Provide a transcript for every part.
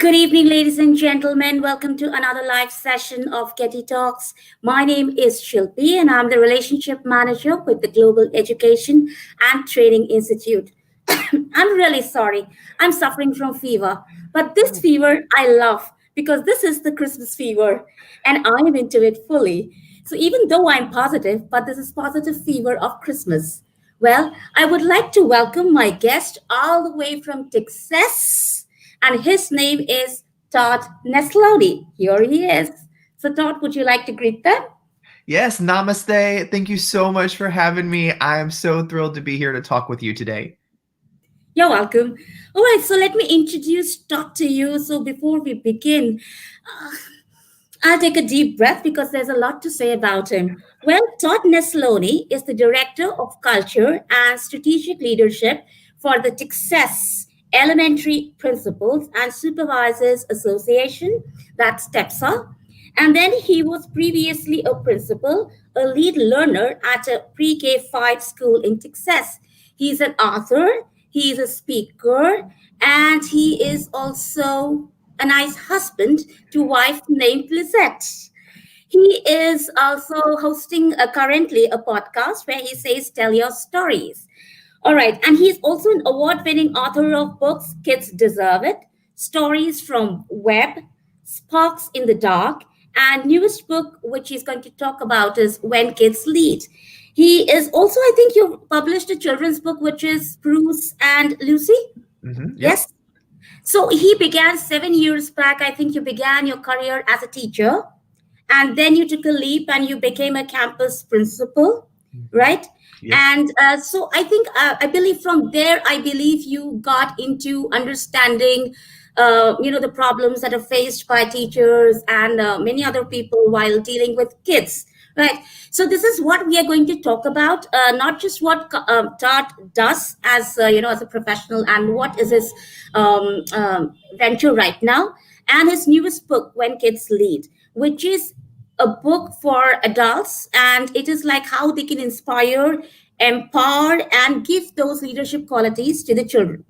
Good evening, ladies and gentlemen. Welcome to another live session of GETI Talks. My name is Shilpi, and I'm the Relationship Manager with the Global Education and Training Institute. I'm really sorry. I'm suffering from fever. But this fever I love because this is the Christmas fever, and I am into it fully. So even though I'm positive, but this is positive fever of Christmas. Well, I would like to welcome my guest all the way from Texas, and his name is Todd Nesloney. Here he is. So, Todd, would you like to greet them? Yes, namaste. Thank you so much for having me. I am so thrilled to be here to talk with you today. You're welcome. All right, so let me introduce Todd to you. So, before we begin, uh, I'll take a deep breath because there's a lot to say about him. Well, Todd Nesloney is the Director of Culture and Strategic Leadership for the Texas Elementary Principals and Supervisors Association, that's TEPSA. And then he was previously a principal, a lead learner at a pre K 5 school in Texas. He's an author, he's a speaker, and he is also a nice husband to wife named Lizette. He is also hosting currently a podcast where he says, Tell Your Stories. All right. And he's also an award winning author of books Kids Deserve It, Stories from Web, Sparks in the Dark, and newest book, which he's going to talk about, is When Kids Lead. He is also, I think you published a children's book, which is Bruce and Lucy. Yep. Yes. So he began 7 years back. I think you began your career as a teacher, and then you took a leap and you became a campus principal, right? Yes. And so I believe from there, I believe you got into understanding, the problems that are faced by teachers and many other people while dealing with kids, right? So this is what we are going to talk about, not just what Todd does as as a professional and what is his venture right now, and his newest book, When Kids Lead, which is a book for adults, and it is like how they can inspire, empower, and give those leadership qualities to the children.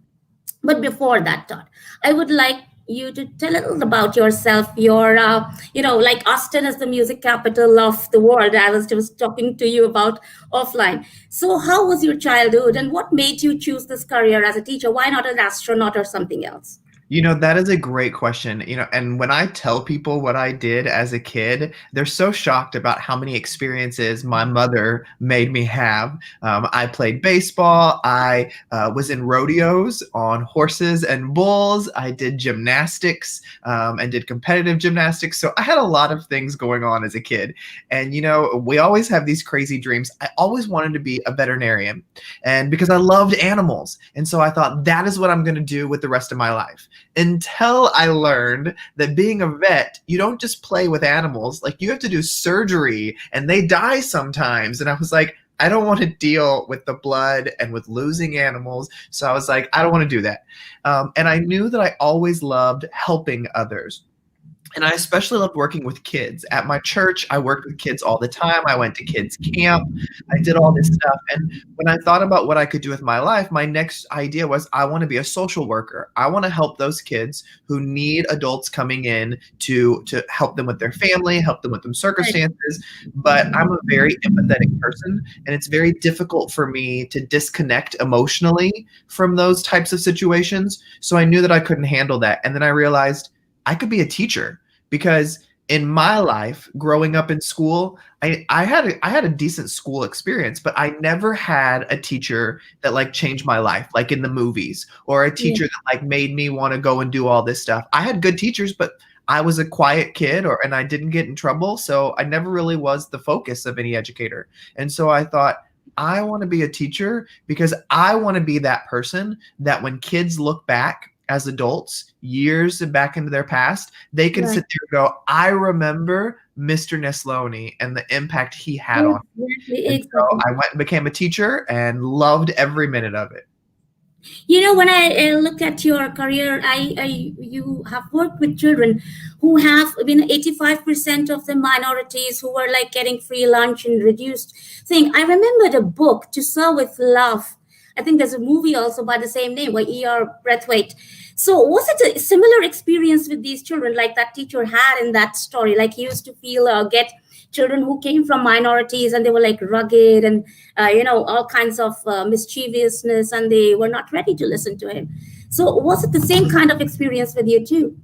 But before that, Todd, I would like you to tell a little about yourself. You're, like Austin is the music capital of the world. I was just talking to you about offline. So, how was your childhood, and what made you choose this career as a teacher? Why not an astronaut or something else? That is a great question. And when I tell people what I did as a kid, they're so shocked about how many experiences my mother made me have. I played baseball. I was in rodeos on horses and bulls. I did gymnastics and did competitive gymnastics. So I had a lot of things going on as a kid. And, we always have these crazy dreams. I always wanted to be a veterinarian, and because I loved animals. And so I thought that is what I'm going to do with the rest of my life. Until I learned that being a vet, you don't just play with animals. Like, you have to do surgery and they die sometimes. And I was like, I don't want to deal with the blood and with losing animals. So I was like, I don't want to do that. And I knew that I always loved helping others. And I especially loved working with kids. At my church, I worked with kids all the time. I went to kids camp. I did all this stuff. And when I thought about what I could do with my life, my next idea was I want to be a social worker. I want to help those kids who need adults coming in to help them with their family, help them with their circumstances. But I'm a very empathetic person, and it's very difficult for me to disconnect emotionally from those types of situations. So I knew that I couldn't handle that. And then I realized I could be a teacher. Because in my life, growing up in school, I had a decent school experience, but I never had a teacher that like changed my life, like in the movies, or a teacher that like made me want to go and do all this stuff. I had good teachers, but I was a quiet kid, and I didn't get in trouble, so I never really was the focus of any educator. And so I thought, I want to be a teacher because I want to be that person that when kids look back as adults, years back into their past, they can sit there and go, I remember Mr. Nesloney and the impact he had on me. And so I went and became a teacher and loved every minute of it. When I look at your career, you have worked with children who have been 85% of the minorities who were like getting free lunch and reduced thing. I remembered a book, To Serve with Love. I think there's a movie also by the same name, by E.R. Braithwaite. So was it a similar experience with these children, like that teacher had in that story? Like he used to feel get children who came from minorities and they were like rugged and all kinds of mischievousness, and they were not ready to listen to him. So was it the same kind of experience with you too?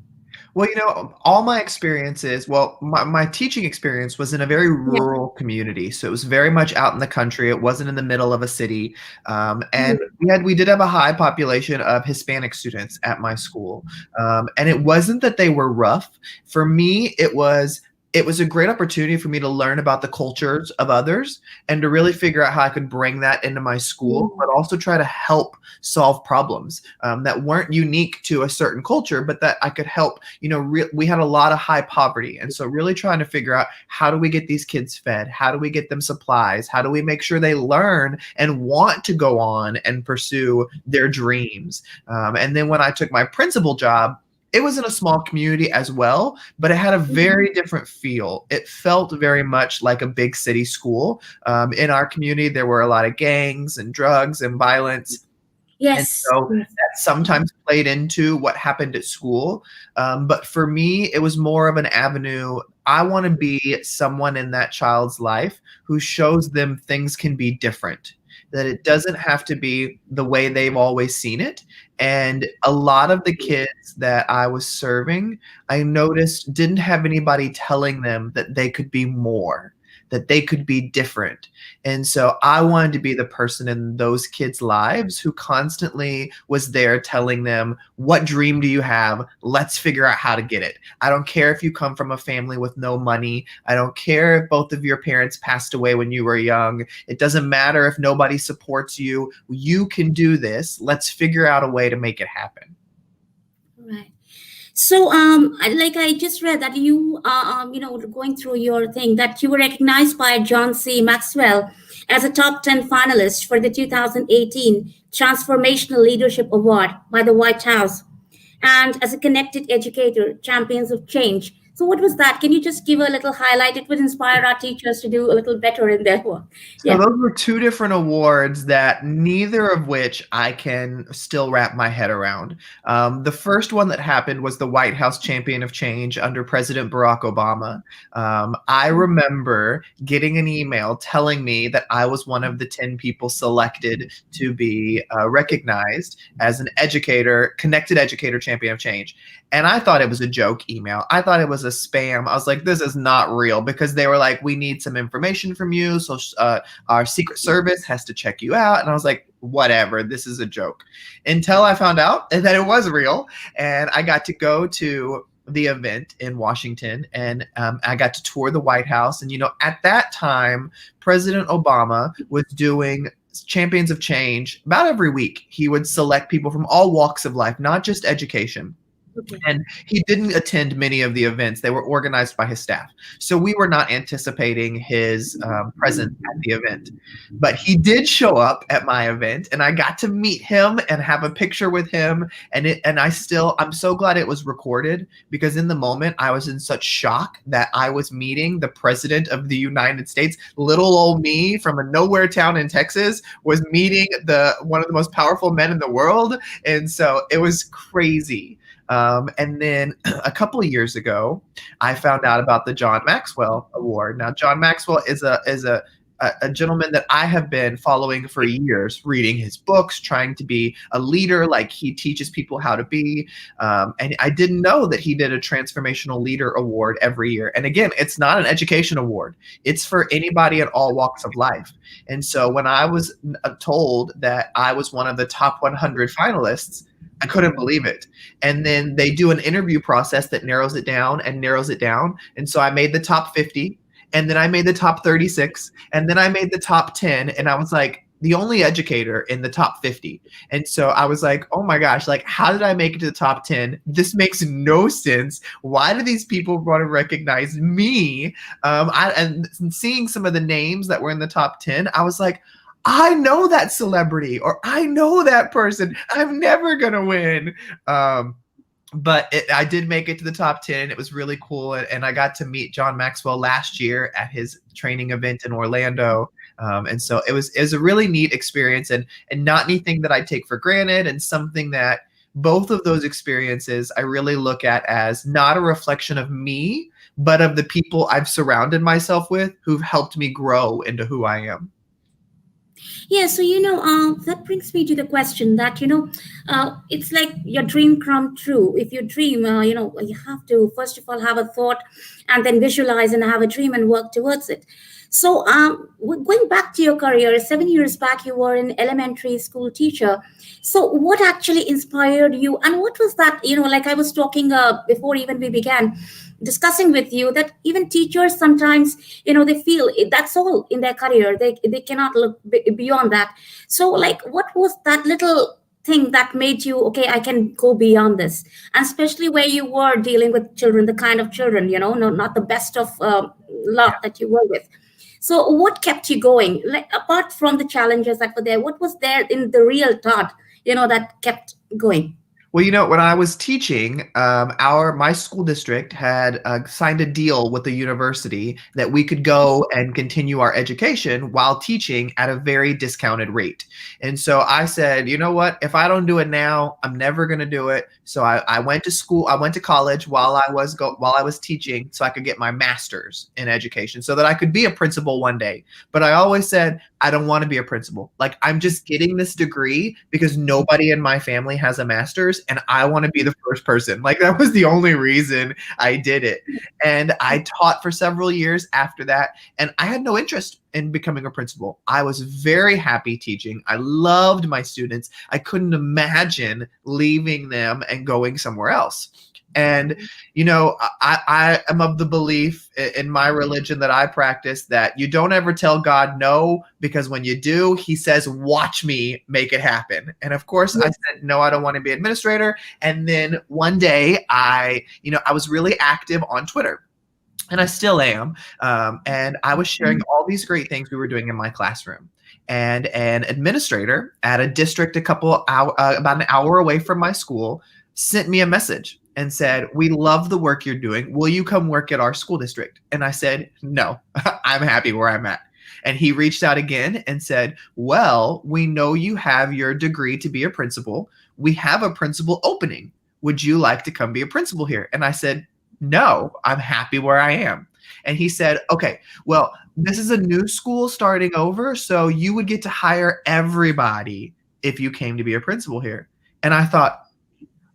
Well, all my experiences, well, my teaching experience was in a very Yeah. rural community. So it was very much out in the country. It wasn't in the middle of a city. And Mhm. we did have a high population of Hispanic students at my school. And it wasn't that they were rough. For me, it was a great opportunity for me to learn about the cultures of others and to really figure out how I could bring that into my school, but also try to help solve problems that weren't unique to a certain culture, but that I could help. We had a lot of high poverty. And so really trying to figure out, how do we get these kids fed? How do we get them supplies? How do we make sure they learn and want to go on and pursue their dreams? And then when I took my principal job, it was in a small community as well, but it had a very different feel. It felt very much like a big city school. In our community, there were a lot of gangs and drugs and violence. And Yes. so that sometimes played into what happened at school. But for me, it was more of an avenue. I want to be someone in that child's life who shows them things can be different, that it doesn't have to be the way they've always seen it. And a lot of the kids that I was serving, I noticed didn't have anybody telling them that they could be more, that they could be different. And so I wanted to be the person in those kids' lives who constantly was there telling them, what dream do you have? Let's figure out how to get it. I don't care if you come from a family with no money. I don't care if both of your parents passed away when you were young. It doesn't matter if nobody supports you. You can do this. Let's figure out a way to make it happen. Right. So, like I just read that you, going through your thing, that you were recognized by John C. Maxwell as a top 10 finalist for the 2018 Transformational Leadership Award by the White House, and as a connected educator, Champions of Change. So, what was that? Can you just give a little highlight? It would inspire our teachers to do a little better in their work. So Yeah. those were two different awards that neither of which I can still wrap my head around. The first one that happened was the White House Champion of Change under President Barack Obama. I remember getting an email telling me that I was one of the 10 people selected to be recognized as an educator, connected educator champion of change. And I thought it was a joke email. I thought it was a spam. I was like, this is not real, because they were like, we need some information from you. So our Secret Service has to check you out. And I was like, whatever, this is a joke. Until I found out that it was real. And I got to go to the event in Washington, and I got to tour the White House. And, at that time, President Obama was doing Champions of Change about every week. He would select people from all walks of life, not just education. Okay. And he didn't attend many of the events. They were organized by his staff. So we were not anticipating his presence at the event. But he did show up at my event, and I got to meet him and have a picture with him. I'm so glad it was recorded, because in the moment I was in such shock that I was meeting the President of the United States. Little old me from a nowhere town in Texas was meeting one of the most powerful men in the world. And so it was crazy. And then a couple of years ago, I found out about the John Maxwell Award. Now, John Maxwell is a gentleman that I have been following for years, reading his books, trying to be a leader like he teaches people how to be. And I didn't know that he did a Transformational Leader Award every year. And again, it's not an education award. It's for anybody in all walks of life. And so when I was told that I was one of the top 100 finalists, I couldn't believe it. And then they do an interview process that narrows it down and narrows it down. And so I made the top 50, and then I made the top 36, and then I made the top 10. And I was like the only educator in the top 50. And so I was like, oh my gosh, like, how did I make it to the top 10? This makes no sense. Why do these people want to recognize me? And seeing some of the names that were in the top 10, I was like, I know that celebrity, or I know that person. I'm never going to win. but I did make it to the top 10. It was really cool. And I got to meet John Maxwell last year at his training event in Orlando. And so it was a really neat experience, and not anything that I take for granted, and something that both of those experiences I really look at as not a reflection of me, but of the people I've surrounded myself with who've helped me grow into who I am. Yeah, so that brings me to the question that it's like your dream come true. If you dream, you have to first of all have a thought, and then visualize and have a dream and work towards it. So, going back to your career, 7 years back, you were an elementary school teacher. So, what actually inspired you, and what was that? Like I was talking before even we began discussing with you, that even teachers sometimes they feel that's all in their career, they cannot look beyond that. So like what was that little thing that made you, okay, I can go beyond this, and especially where you were dealing with children, the kind of children, not the best of lot that you were with. So what kept you going, like apart from the challenges that were there, what was there in the real Todd that kept going? Well, when I was teaching, our my school district had signed a deal with the university that we could go and continue our education while teaching at a very discounted rate. And so I said, you know what? If I don't do it now, I'm never going to do it. So I went to school. I went to college while I was teaching, so I could get my master's in education, so that I could be a principal one day. But I always said I don't want to be a principal. Like, I'm just getting this degree because nobody in my family has a master's, and I want to be the first person. Like, that was the only reason I did it. And I taught for several years after that, and I had no interest in becoming a principal. I was very happy teaching. I loved my students. I couldn't imagine leaving them and going somewhere else. And I am of the belief in my religion that I practice, that you don't ever tell God no, because when you do, he says, watch me make it happen. And of course I said, no, I don't want to be administrator. And then one day I was really active on Twitter, and I still am. And I was sharing all these great things we were doing in my classroom. And an administrator at a district about an hour away from my school sent me a message and said, we love the work you're doing. Will you come work at our school district? And I said, no, I'm happy where I'm at. And he reached out again and said, well, we know you have your degree to be a principal. We have a principal opening. Would you like to come be a principal here? And I said, no, I'm happy where I am. And he said, okay, well, this is a new school starting over, so you would get to hire everybody if you came to be a principal here. And I thought,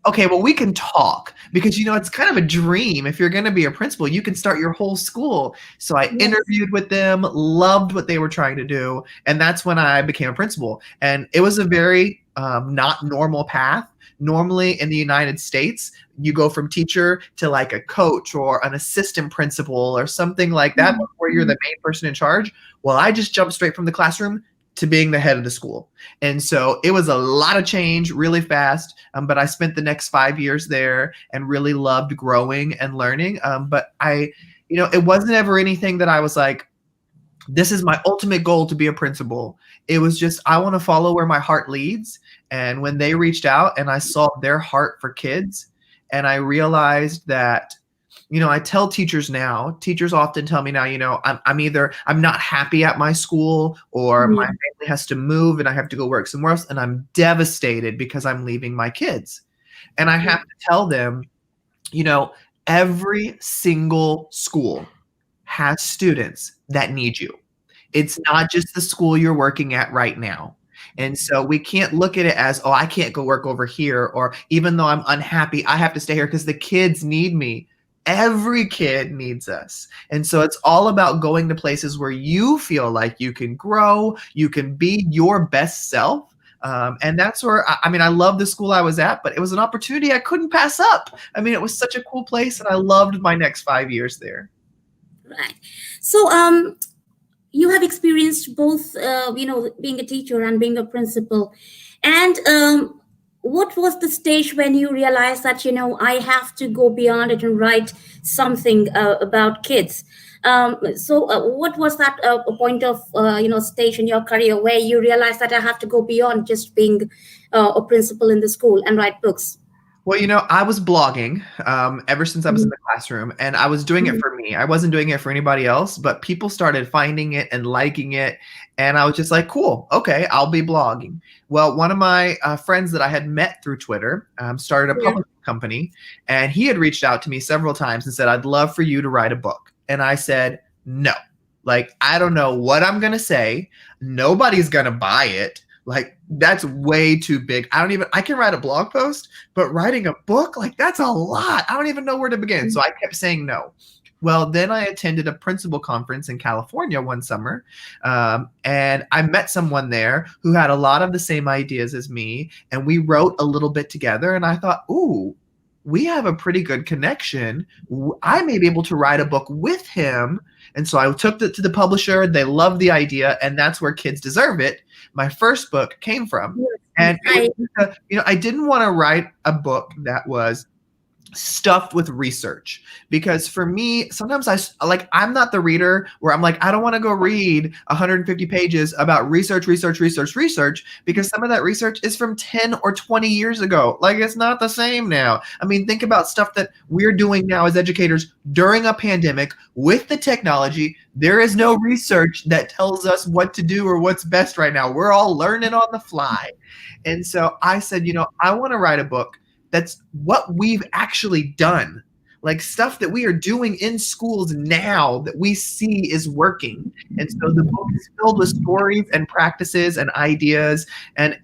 okay, well, we can talk, because, it's kind of a dream. If you're going to be a principal, you can start your whole school. So I interviewed with them, loved what they were trying to do. And that's when I became a principal. And it was a very not normal path. Normally in the United States, you go from teacher to like a coach or an assistant principal or something like that, where you're the main person in charge. Well, I just jumped straight from the classroom to being the head of the school. And so it was a lot of change really fast. But I spent the next 5 years there and really loved growing and learning. But it wasn't ever anything that I was like, this is my ultimate goal to be a principal. It was just, I want to follow where my heart leads. And when they reached out and I saw their heart for kids, and I realized that, I tell teachers now, teachers often tell me now, I'm not happy at my school, or my family has to move and I have to go work somewhere else, and I'm devastated because I'm leaving my kids. And I have to tell them, every single school has students that need you. It's not just the school you're working at right now. And so we can't look at it as, oh, I can't go work over here, or even though I'm unhappy, I have to stay here because the kids need me. Every kid needs us. And so it's all about going to places where you feel like you can grow, you can be your best self. And that's where, I love the school I was at, but it was an opportunity I couldn't pass up. It was such a cool place, and I loved my next 5 years there. Right. So, you have experienced both, being a teacher and being a principal. And what was the stage when you realized that, I have to go beyond it and write something about kids? So, what was that point of, stage in your career where you realized that I have to go beyond just being a principal in the school and write books? Well, I was blogging ever since I was in Mhm. the classroom, and I was doing it Mhm. for me. I wasn't doing it for anybody else, but people started finding it and liking it, and I was just like, "Cool, okay, I'll be blogging." Well, one of my friends that I had met through Twitter started a Yeah. publishing company, and he had reached out to me several times and said, "I'd love for you to write a book." And I said, "No, like I don't know what I'm gonna say. Nobody's gonna buy it." Like that's way too big. I can write a blog post, but writing a book, like that's a lot. I don't even know where to begin. So I kept saying no. Well, then I attended a principal conference in California one summer, and I met someone there who had a lot of the same ideas as me, and we wrote a little bit together. And I thought, ooh, we have a pretty good connection. I may be able to write a book with him. And so I took it to the publisher. They loved the idea, and that's where Kids Deserve It, my first book, came from. Yes, yes. And it was I didn't want to write a book that was stuffed with research, because for me sometimes I'm not the reader where I'm like, I don't want to go read 150 pages about research, because some of that research is from 10 or 20 years ago. Like it's not the same now. I mean, think about stuff that we're doing now as educators during a pandemic with the technology. There is no research that tells us what to do or what's best right now. We're all learning on the fly. And so I said, I want to write a book that's what we've actually done, like stuff that we are doing in schools now that we see is working. And so the book is filled with stories and practices and ideas. And,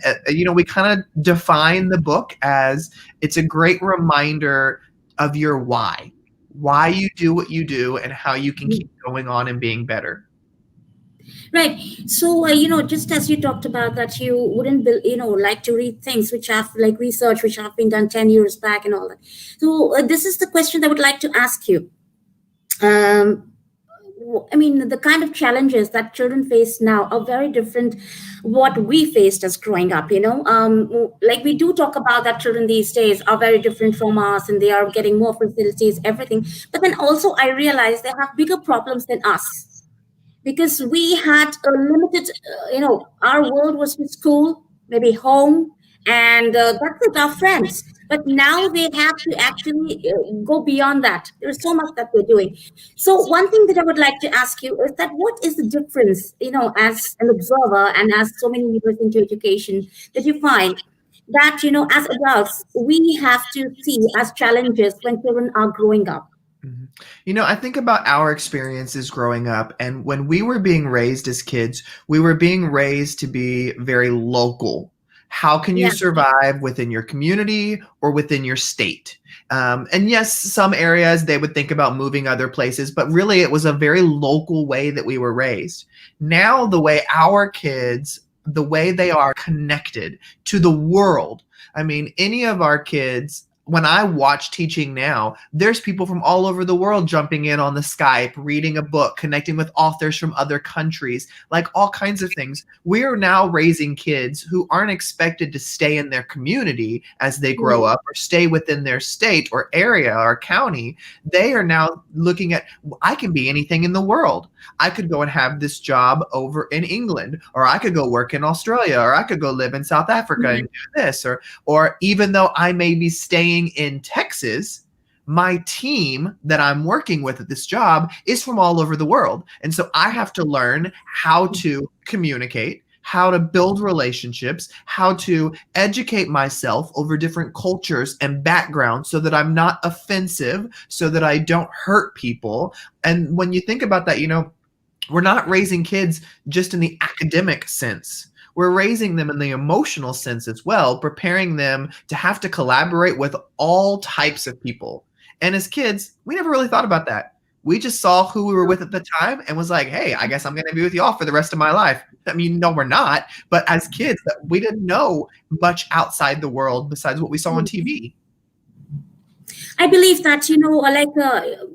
we kind of define the book as it's a great reminder of your why you do what you do, and how you can keep going on and being better. Right. So, just as you talked about that, you wouldn't, like to read things which have like research which have been done 10 years back and all that. So, this is the question that I would like to ask you. Um, I mean, the kind of challenges that children face now are very different what we faced as growing up. Like we do talk about that children these days are very different from us, and they are getting more facilities, everything. But then also, I realize they have bigger problems than us because we had a limited, our world was with school, maybe home, and that's with our friends. But now they have to actually go beyond that. There's so much that they're doing. So one thing that I would like to ask you is that what is the difference, as an observer and as so many years into education, that you find that, as adults, we have to see as challenges when children are growing up? Mhm. I think about our experiences growing up, and when we were being raised as kids, we were being raised to be very local. How can you Yeah. survive within your community or within your state? And yes, some areas they would think about moving other places, but really it was a very local way that we were raised. Now, the way they are connected to the world. I mean, any of our kids, when I watch teaching now, there's people from all over the world jumping in on the Skype, reading a book, connecting with authors from other countries, like all kinds of things. We are now raising kids who aren't expected to stay in their community as they grow up or stay within their state or area or county. They are now looking at, I can be anything in the world. I could go and have this job over in England, or I could go work in Australia, or I could go live in South Africa and do this, or even though I may be staying in Texas, my team that I'm working with at this job is from all over the world. And so I have to learn how to communicate, how to build relationships, how to educate myself over different cultures and backgrounds so that I'm not offensive, so that I don't hurt people. And when you think about that, we're not raising kids just in the academic sense. We're raising them in the emotional sense as well, preparing them to have to collaborate with all types of people. And as kids, we never really thought about that. We just saw who we were with at the time and was like, hey, I guess I'm going to be with y'all for the rest of my life. I mean, no, we're not. But as kids, we didn't know much outside the world besides what we saw on TV. I believe that,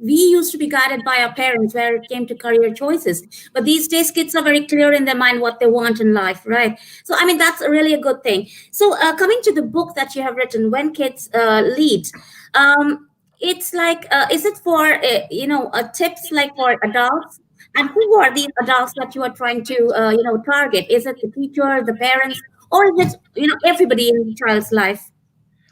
we used to be guided by our parents where it came to career choices. But these days, kids are very clear in their mind what they want in life, right? So, I mean, that's really a good thing. So, coming to the book that you have written, When Kids Lead, it's like, is it for, tips like for adults? And who are these adults that you are trying to, target? Is it the teacher, the parents, or is it, everybody in the child's life?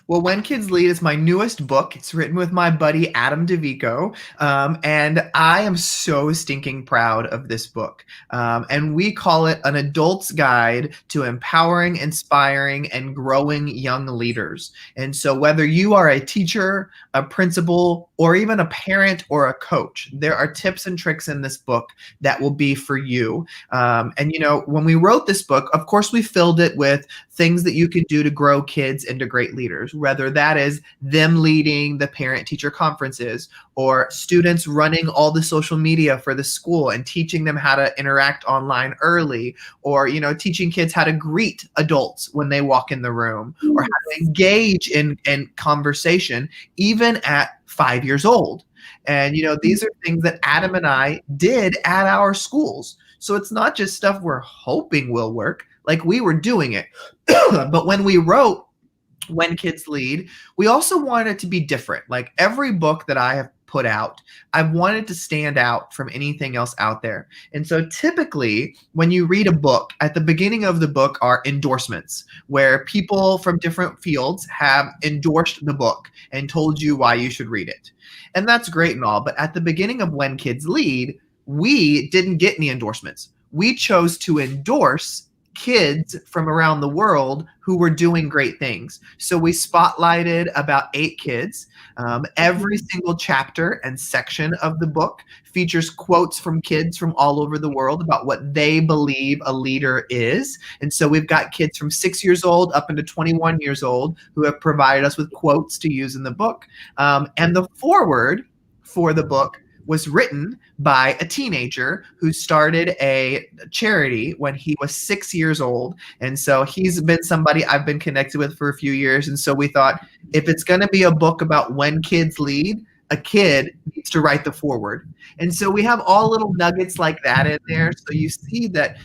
Well, When Kids Lead is my newest book. It's written with my buddy Adam DeVico, and I am so stinking proud of this book. And we call it an adult's guide to empowering, inspiring, and growing young leaders. And so, whether you are a teacher, a principal, or even a parent or a coach, there are tips and tricks in this book that will be for you. And when we wrote this book, of course, we filled it with things that you can do to grow kids into great leaders, whether that is them leading the parent teacher conferences or students running all the social media for the school and teaching them how to interact online early, or teaching kids how to greet adults when they walk in the room, or how to engage in conversation even at 5 years old. And these are things that Adam and I did at our schools. So it's not just stuff we're hoping will work, like we were doing it. But when we wrote When Kids Lead, we also wanted it to be different. Like every book that I have put out, I've wanted to stand out from anything else out there. And so typically when you read a book, at the beginning of the book are endorsements where people from different fields have endorsed the book and told you why you should read it. And that's great and all, but at the beginning of When Kids Lead, we didn't get any endorsements. We chose to endorse kids from around the world who were doing great things. So we spotlighted about 8 kids. Every single chapter and section of the book features quotes from kids from all over the world about what they believe a leader is. And so we've got kids from 6 years old up into 21 years old who have provided us with quotes to use in the book. And the foreword for the book was written by a teenager who started a charity when he was 6 years old. And so he's been somebody I've been connected with for a few years. And so we thought, if it's going to be a book about when kids lead, a kid needs to write the foreword. And so we have all little nuggets like that in there. So you see that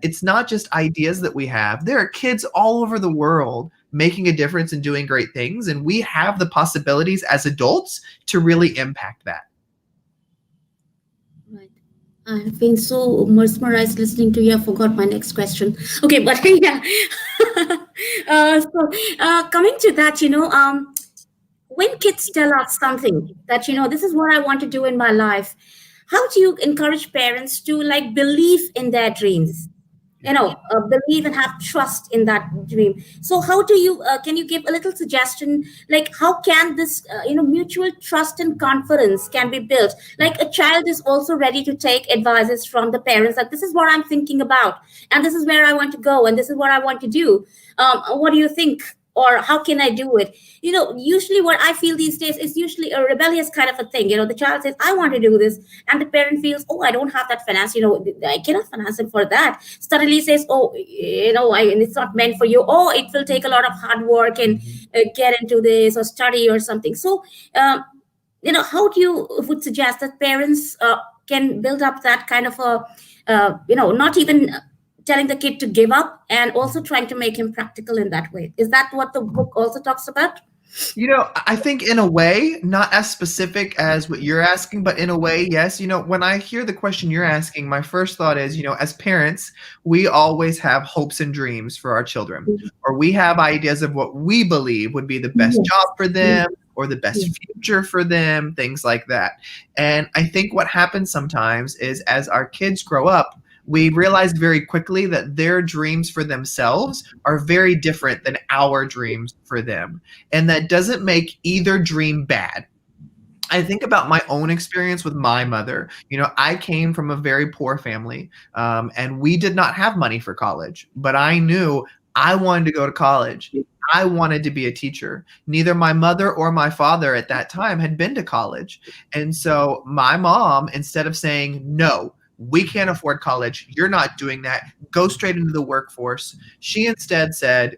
it's not just ideas that we have. There are kids all over the world making a difference and doing great things. And we have the possibilities as adults to really impact that. Right. I've been so mesmerized listening to you. I forgot my next question. Okay, but yeah. Coming to that, when kids tell us something that, this is what I want to do in my life, how do you encourage parents to like believe in their dreams? Believe and have trust in that dream. So how do you can you give a little suggestion, like how can this mutual trust and confidence can be built, like a child is also ready to take advices from the parents, that this is what I'm thinking about and this is where I want to go and this is what I want to do. What do you think, or how can I do it? Usually what I feel these days is usually a rebellious kind of a thing. The child says, I want to do this, and the parent feels, oh, I don't have that finance, I cannot finance it for that. Suddenly says, oh, it's not meant for you. Oh, it will take a lot of hard work and get into this or study or something. So how do you would suggest that parents can build up that kind of a not even telling the kid to give up and also trying to make him practical in that way? Is that what the book also talks about? I think in a way, not as specific as what you're asking, but in a way, yes. When I hear the question you're asking, my first thought is, as parents, we always have hopes and dreams for our children, or we have ideas of what we believe would be the best job for them or the best future for them, things like that. And I think what happens sometimes is as our kids grow up, we realized very quickly that their dreams for themselves are very different than our dreams for them. And that doesn't make either dream bad. I think about my own experience with my mother. I came from a very poor family, and we did not have money for college, but I knew I wanted to go to college. I wanted to be a teacher. Neither my mother or my father at that time had been to college. And so my mom, instead of saying, no, we can't afford college, you're not doing that, go straight into the workforce, she instead said,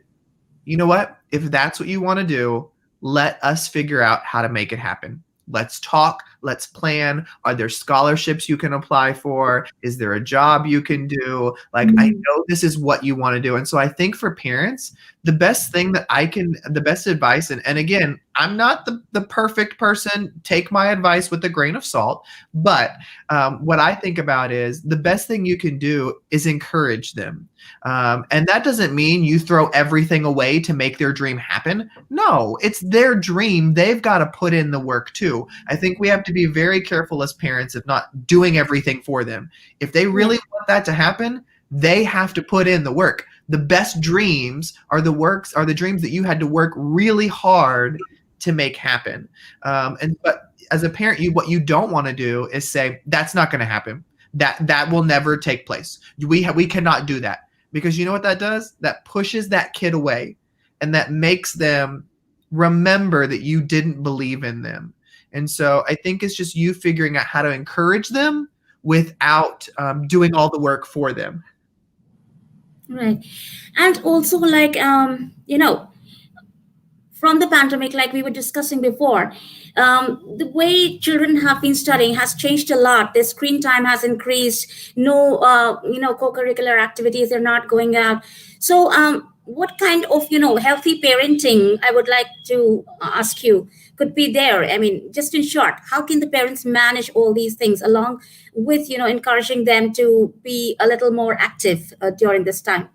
you know what, if that's what you want to do, let us figure out how to make it happen. Let's talk, Let's plan. Are there scholarships you can apply for? Is there a job you can do? Like, I Mm. know this is what you want to do. And so I think for parents, the best advice, and again, I'm not the perfect person. Take my advice with a grain of salt. But what I think about is the best thing you can do is encourage them. And that doesn't mean you throw everything away to make their dream happen. No, it's their dream. They've got to put in the work too. I think we have to be very careful as parents of not doing everything for them. If they Yeah. really want that to happen, they have to put in the work. The best dreams are the dreams that you had to work really hard to make happen. But as a parent, what you don't want to do is say that's not going to happen. That will never take place. We cannot do that, because you know what that does? That pushes that kid away, and that makes them remember that you didn't believe in them. And so I think it's just you figuring out how to encourage them without doing all the work for them. Right. And also, like, from the pandemic, like we were discussing before, the way children have been studying has changed a lot. Their screen time has increased. No, co-curricular activities. They're not going out. So, what kind of healthy parenting, I would like to ask you, could be there? I mean, just in short, how can the parents manage all these things along with encouraging them to be a little more active during this time?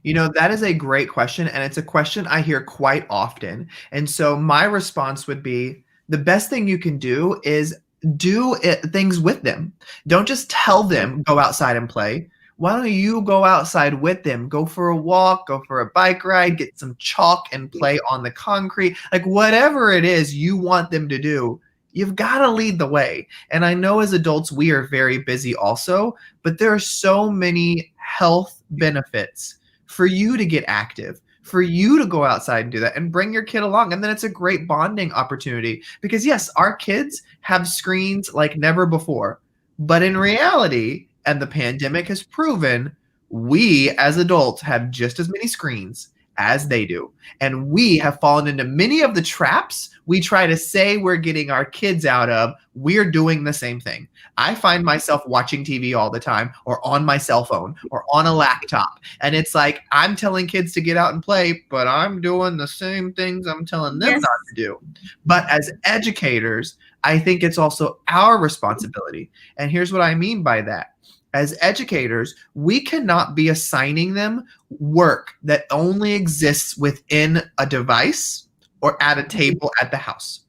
That is a great question, and it's a question I hear quite often. And so my response would be the best thing you can do is things with them. Don't just tell them go outside and play. Why don't you go outside with them? Go for a walk, go for a bike ride, get some chalk and play on the concrete. Like whatever it is you want them to do, you've got to lead the way. And I know as adults we are very busy also, but there are so many health benefits for you to get active, for you to go outside and do that and bring your kid along. And then it's a great bonding opportunity because, yes, our kids have screens like never before. But in reality, and the pandemic has proven, we as adults have just as many screens as they do. And we have fallen into many of the traps we try to say we're getting our kids out of. We're doing the same thing. I find myself watching TV all the time or on my cell phone or on a laptop. And it's like I'm telling kids to get out and play, but I'm doing the same things I'm telling them Yes. not to do. But as educators, I think it's also our responsibility. And here's what I mean by that. As educators, we cannot be assigning them work that only exists within a device or at a table at the house.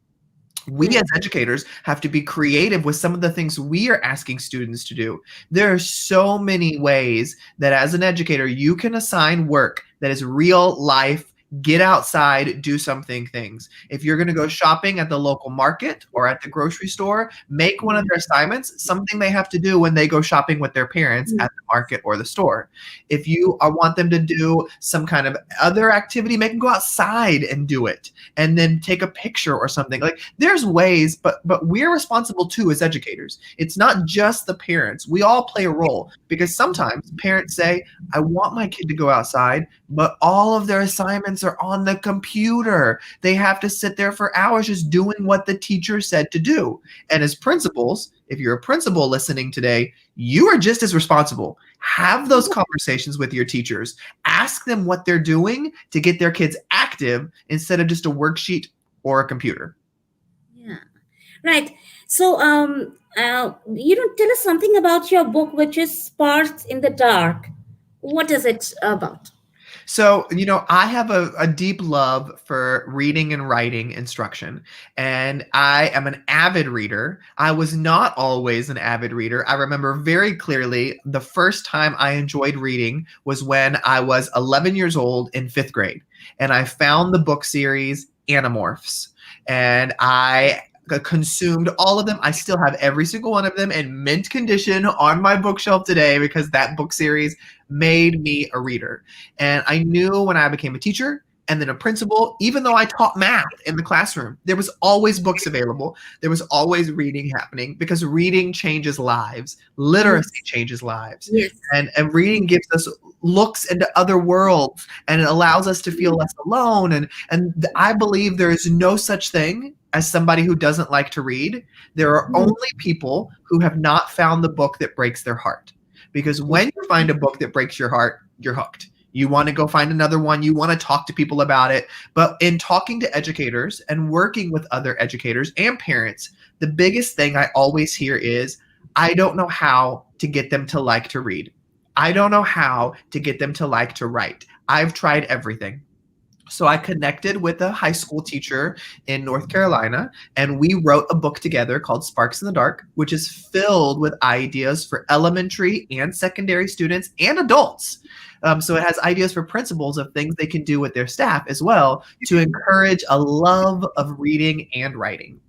We as educators have to be creative with some of the things we are asking students to do. There are so many ways that as an educator, you can assign work that is real life. Get outside, do something things. If you're going to go shopping at the local market or at the grocery store, make one of their assignments something they have to do when they go shopping with their parents at the market or the store. If you want them to do some kind of other activity, make them go outside and do it and then take a picture or something. Like there's ways, but we're responsible too as educators. It's not just the parents. We all play a role because sometimes parents say, I want my kid to go outside, but all of their assignments are on the computer. They have to sit there for hours just doing what the teacher said to do. And as principals, if you're a principal listening today, you are just as responsible. Have those conversations with your teachers. Ask them what they're doing to get their kids active instead of just a worksheet or a computer. Yeah. Right. So, tell us something about your book, which is Sparks in the Dark. What is it about? So, I have a deep love for reading and writing instruction, and I am an avid reader. I was not always an avid reader. I remember very clearly the first time I enjoyed reading was when I was 11 years old in fifth grade, and I found the book series Animorphs, and I consumed all of them. I still have every single one of them in mint condition on my bookshelf today because that book series made me a reader. And I knew when I became a teacher and then a principal, even though I taught math in the classroom, there was always books available. There was always reading happening because reading changes lives. Literacy changes lives. Yes. And reading gives us looks into other worlds and it allows us to feel less alone. And I believe there is no such thing as somebody who doesn't like to read, there are Mhm. only people who have not found the book that breaks their heart. Because when you find a book that breaks your heart, you're hooked. You want to go find another one. You want to talk to people about it. But in talking to educators and working with other educators and parents, the biggest thing I always hear is, I don't know how to get them to like to read. I don't know how to get them to like to write. I've tried everything. So I connected with a high school teacher in North Carolina, and we wrote a book together called Sparks in the Dark, which is filled with ideas for elementary and secondary students and adults. So it has ideas for principals of things they can do with their staff as well to encourage a love of reading and writing.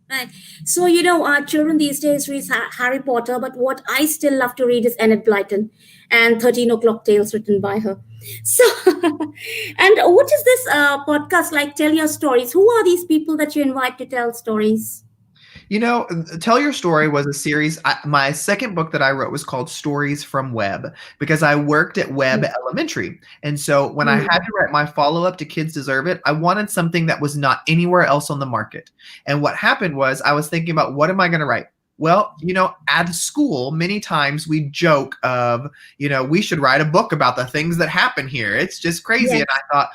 Right. So, our children these days read Harry Potter, but what I still love to read is Enid Blyton and 13 O'Clock Tales written by her. So, and what is this podcast like? Tell your stories. Who are these people that you invite to tell stories? You know, Tell Your Story was a series. My second book that I wrote was called Stories from Webb because I worked at Webb Elementary. And so when I had to write my follow up to Kids Deserve It, I wanted something that was not anywhere else on the market. And what happened was I was thinking about, what am I going to write? Well, at school, many times we joke of, we should write a book about the things that happen here. It's just crazy. Yes. And I thought,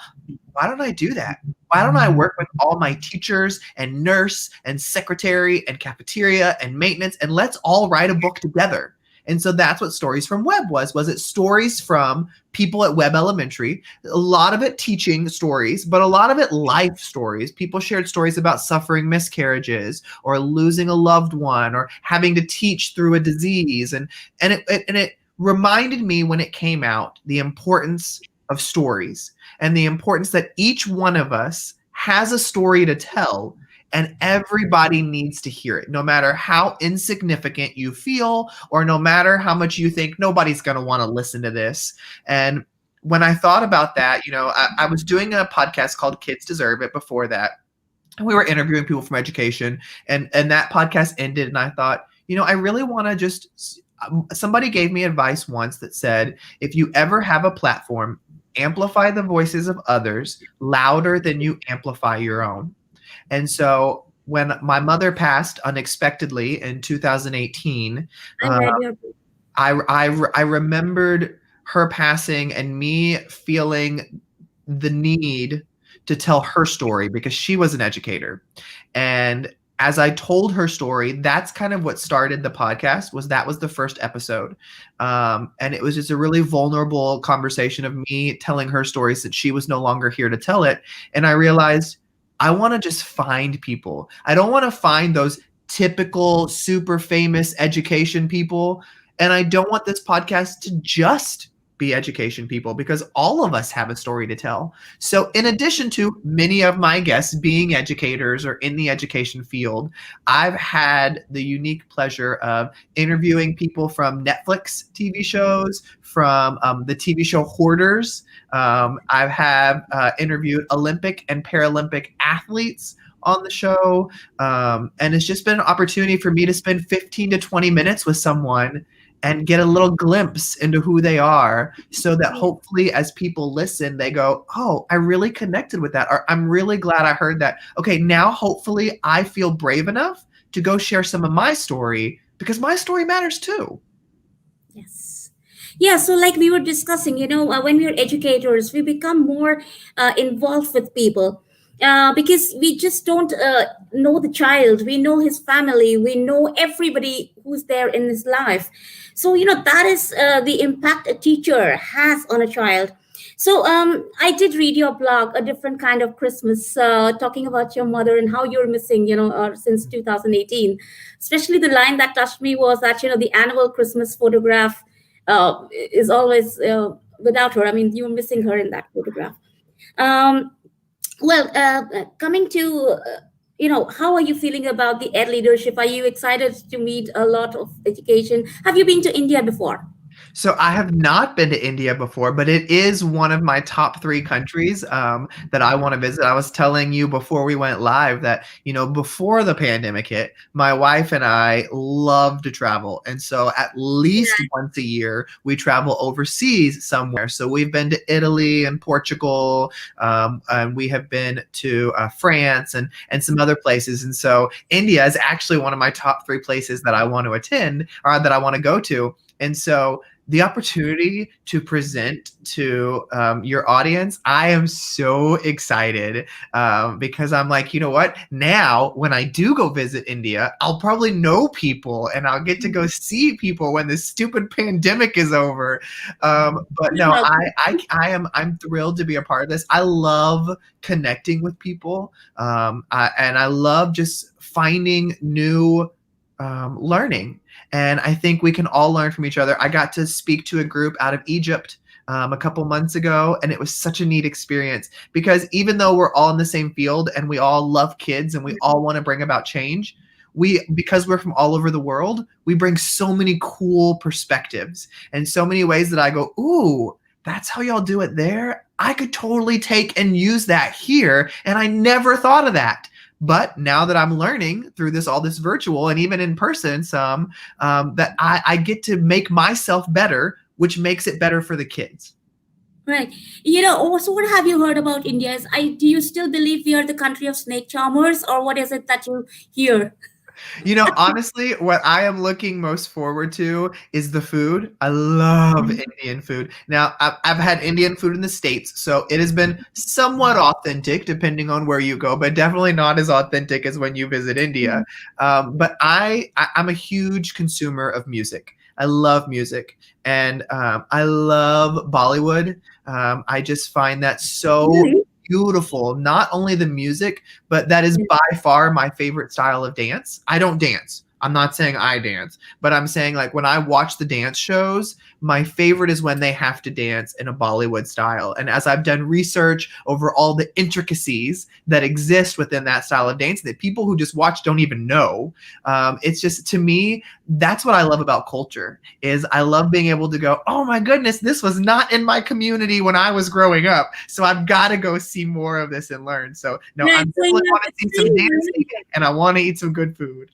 why don't I do that? Why don't I work with all my teachers and nurse and secretary and cafeteria and maintenance, and let's all write a book together? And so that's what Stories from Webb was it stories from people at Webb Elementary, a lot of it teaching stories, but a lot of it life stories. People shared stories about suffering miscarriages or losing a loved one or having to teach through a disease. And it reminded me when it came out the importance of stories and the importance that each one of us has a story to tell, and everybody needs to hear it, no matter how insignificant you feel or no matter how much you think nobody's going to want to listen to this. And when I thought about that, I was doing a podcast called Kids Deserve It before that. And we were interviewing people from education, and that podcast ended, and I thought, I really want to just, somebody gave me advice once that said, if you ever have a platform, amplify the voices of others louder than you amplify your own. And so when my mother passed unexpectedly in 2018, I uh, read your book. I remembered her passing and me feeling the need to tell her story because she was an educator. And as I told her story, that's kind of what started the podcast. That was the first episode. And it was just a really vulnerable conversation of me telling her story since she was no longer here to tell it. And I realized I want to just find people. I don't want to find those typical super famous education people. And I don't want this podcast to just be education people because all of us have a story to tell. So in addition to many of my guests being educators or in the education field, I've had the unique pleasure of interviewing people from Netflix TV shows, from the TV show Hoarders. I have interviewed Olympic and Paralympic athletes on the show. And it's just been an opportunity for me to spend 15 to 20 minutes with someone and get a little glimpse into who they are so that hopefully as people listen, they go, oh, I really connected with that. Or I'm really glad I heard that. Okay, now hopefully I feel brave enough to go share some of my story because my story matters too. Yes. Yeah, so like we were discussing, when we're educators, we become more involved with people because we just don't know the child. We know his family. We know everybody who's there in his life. So, that is the impact a teacher has on a child. So I did read your blog, A Different Kind of Christmas, talking about your mother and how you're missing, since 2018. Especially the line that touched me was that, the annual Christmas photograph is always without her. I mean, you were missing her in that photograph. Um, Coming to, how are you feeling about the ed leadership? Are you excited to meet a lot of education? Have you been to India before? So I have not been to India before, but it is one of my top three countries that I want to visit. I was telling you before we went live that, before the pandemic hit, my wife and I love to travel. And so at least once a year, we travel overseas somewhere. So we've been to Italy and Portugal, and we have been to France and some other places. And so India is actually one of my top three places that I want to attend or that I want to go to. And so the opportunity to present to your audience, I am so excited because I'm like, you know what? Now, when I do go visit India, I'll probably know people and I'll get to go see people when this stupid pandemic is over. But You're no, welcome. I'm thrilled to be a part of this. I love connecting with people, and I love just finding new learning. And I think we can all learn from each other. I got to speak to a group out of Egypt a couple months ago, and it was such a neat experience because even though we're all in the same field and we all love kids and we all want to bring about change, because we're from all over the world, we bring so many cool perspectives and so many ways that I go, ooh, that's how y'all do it there. I could totally take and use that here, and I never thought of that. But now that I'm learning through all this virtual and even in person, that I get to make myself better, which makes it better for the kids. Right. Also, what have you heard about India? Do you still believe we are the country of snake charmers, or what is it that you hear? Honestly, what I am looking most forward to is the food. I love Mhm. Indian food. Now, I've had Indian food in the States, so it has been somewhat authentic depending on where you go, but definitely not as authentic as when you visit India. But I'm a huge consumer of music. I love music, and I love Bollywood. I just find that so Really? beautiful. Not only the music, but that is by far my favorite style of dance. I don't dance. I'm not saying I dance, but I'm saying like when I watch the dance shows, my favorite is when they have to dance in a Bollywood style. And as I've done research over all the intricacies that exist within that style of dance that people who just watch don't even know, it's just, to me, that's what I love about culture. Is I love being able to go, oh my goodness, this was not in my community when I was growing up. So I've got to go see more of this and learn. So no, I Right. So definitely want to it's see some really, dancing really. and I want to eat some good food.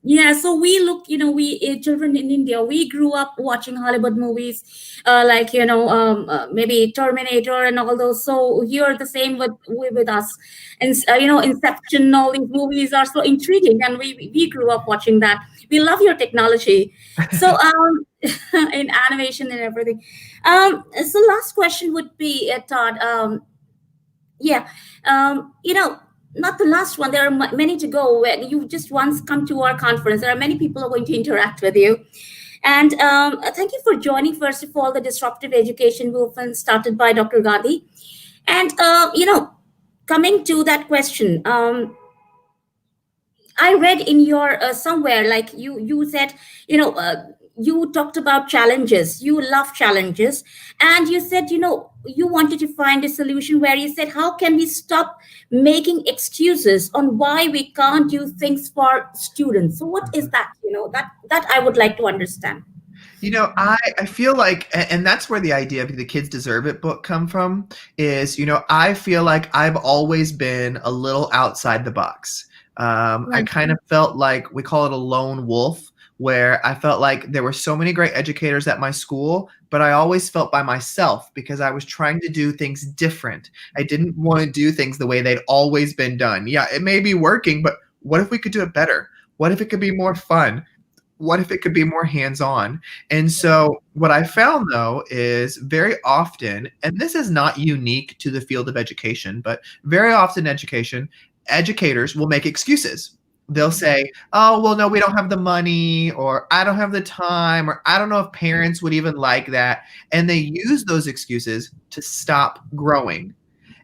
Yeah, so we look, we children in India, we grew up watching Hollywood movies, like maybe Terminator and all those. So you're the same with us, and Inception. All these movies are so intriguing, and we grew up watching that. We love your technology, so in animation and everything. So last question would be, Todd. Yeah, not the last one. There are many to go. When you just once come to our conference, there are many people who are going to interact with you. And thank you for joining, first of all, the Disruptive Education Movement started by Dr. Gandhi. And coming to that question, I read in your somewhere, like you said, you talked about challenges. You love challenges, and you said, you wanted to find a solution where you said, how can we stop making excuses on why we can't do things for students? So what is that? That I would like to understand. I feel like, and that's where the idea of the Kids Deserve It book come from, is, I feel like I've always been a little outside the box. I Right. kind of felt like we call it a lone wolf, where I felt like there were so many great educators at my school, but I always felt by myself because I was trying to do things different. I didn't want to do things the way they'd always been done. Yeah, it may be working, but what if we could do it better? What if it could be more fun? What if it could be more hands-on? And so what I found though is very often, and this is not unique to the field of education, but very often educators will make excuses. They'll say, oh, well, no, we don't have the money, or I don't have the time, or I don't know if parents would even like that. And they use those excuses to stop growing.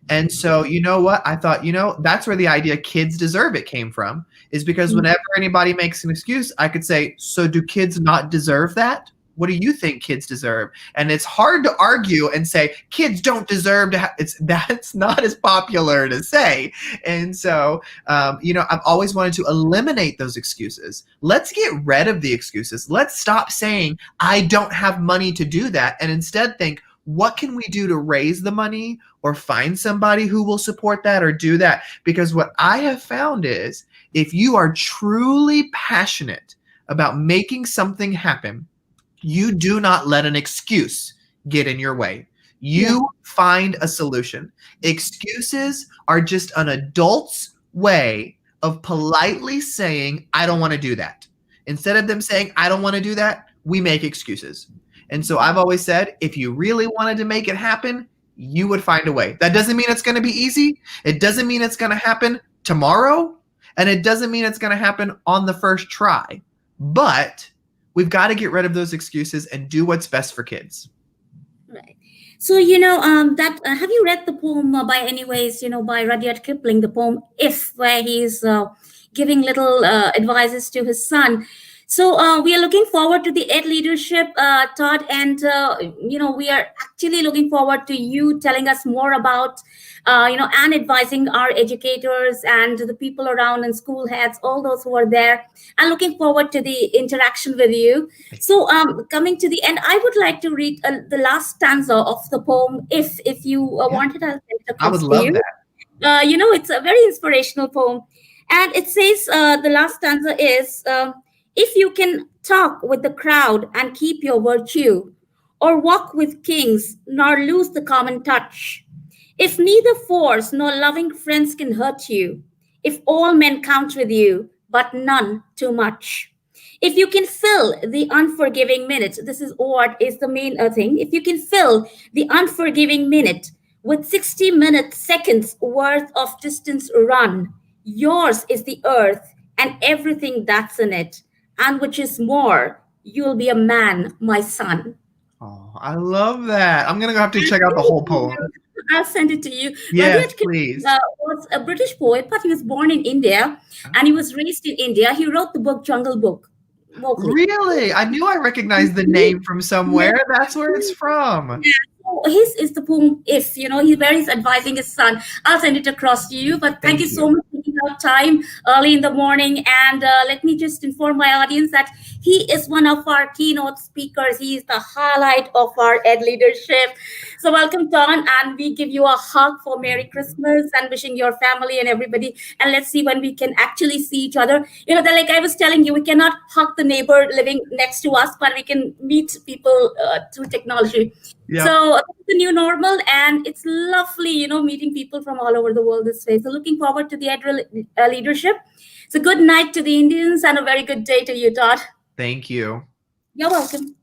And so, you know what? I thought, that's where the idea Kids Deserve It came from, is because whenever anybody makes an excuse, I could say, so do kids not deserve that? what do you think kids deserve? And it's hard to argue and say kids don't deserve to have, that's not as popular to say. And so, I've always wanted to eliminate those excuses. Let's get rid of the excuses. Let's stop saying, I don't have money to do that. And instead think, what can we do to raise the money or find somebody who will support that or do that? Because what I have found is if you are truly passionate about making something happen, you do not let an excuse get in your way. You find a solution. Excuses are just an adult's way of politely saying, I don't want to do that. Instead of them saying, I don't want to do that, we make excuses. And so I've always said, if you really wanted to make it happen, you would find a way. That doesn't mean it's going to be easy. It doesn't mean it's going to happen tomorrow. And it doesn't mean it's going to happen on the first try. But we've got to get rid of those excuses and do what's best for kids. Right. So, have you read the poem by anyways, by Rudyard Kipling, the poem If, where he's giving little advices to his son. So we are looking forward to the Ed leadership, Todd, and we are actually looking forward to you telling us more about, and advising our educators and the people around and school heads, all those who are there. I'm looking forward to the interaction with you. So coming to the end, I would like to read the last stanza of the poem. If you wanted, I'll send it I would across to love you. that. It's a very inspirational poem, and it says the last stanza is. If you can talk with the crowd and keep your virtue, or walk with kings nor lose the common touch, if neither force nor loving friends can hurt you, if all men count with you, but none too much, if you can fill the unforgiving minute, this is what is the main thing, if you can fill the unforgiving minute with 60-minute seconds worth of distance run, yours is the earth and everything that's in it. And which is more, you'll be a man, my son. Oh, I love that. I'm going to have to check out the whole poem. I'll send it to you. Yes, please. Was a British poet, but he was born in India and he was raised in India. He wrote the book Jungle Book. Mowgli. Really? I knew I recognized the name from somewhere. That's where it's from. Yeah. So his is the poem If, where he's advising his son. I'll send it across to you. But thank you so much for taking out time early in the morning. And let me just inform my audience that he is one of our keynote speakers. He is the highlight of our Ed leadership. So welcome, Todd. And we give you a hug for Merry Christmas and wishing your family and everybody. And let's see when we can actually see each other. Like I was telling you, we cannot hug the neighbor living next to us, but we can meet people through technology. Yep. So it's the new normal, and it's lovely, meeting people from all over the world this way. So looking forward to the Ed leadership. So good night to the Indians and a very good day to you, Todd. Thank you. You're welcome.